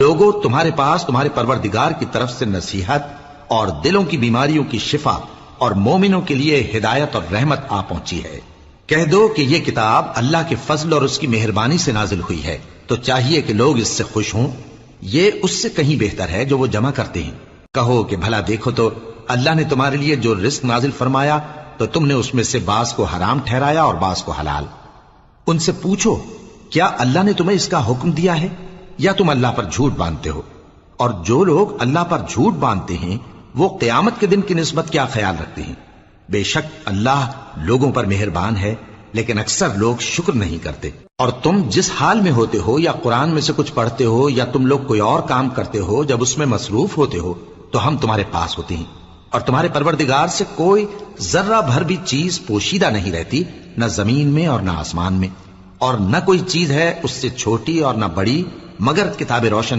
لوگوں تمہارے پاس تمہارے پروردگار کی طرف سے نصیحت اور دلوں کی بیماریوں کی شفا اور مومنوں کے لیے ہدایت اور رحمت آ پہنچی ہے۔ کہہ دو کہ یہ کتاب اللہ کے فضل اور اس کی مہربانی سے نازل ہوئی ہے، تو چاہیے کہ لوگ اس سے خوش ہوں، یہ اس سے کہیں بہتر ہے جو وہ جمع کرتے ہیں۔ کہو کہ بھلا دیکھو تو اللہ نے تمہارے لیے جو رزق نازل فرمایا تو تم نے اس میں سے بعض کو حرام ٹھہرایا اور بعض کو حلال۔ ان سے پوچھو کیا اللہ نے تمہیں اس کا حکم دیا ہے یا تم اللہ پر جھوٹ باندھتے ہو؟ اور جو لوگ اللہ پر جھوٹ باندھتے ہیں وہ قیامت کے دن کی نسبت کیا خیال رکھتے ہیں؟ بے شک اللہ لوگوں پر مہربان ہے، لیکن اکثر لوگ شکر نہیں کرتے۔ اور تم جس حال میں ہوتے ہو، یا قرآن میں سے کچھ پڑھتے ہو یا تم لوگ کوئی اور کام کرتے ہو، جب اس میں مصروف ہوتے ہو تو ہم تمہارے پاس ہوتے ہیں، اور تمہارے پروردگار سے کوئی ذرہ بھر بھی چیز پوشیدہ نہیں رہتی، نہ زمین میں اور نہ آسمان میں، اور نہ کوئی چیز ہے اس سے چھوٹی اور نہ بڑی مگر کتاب روشن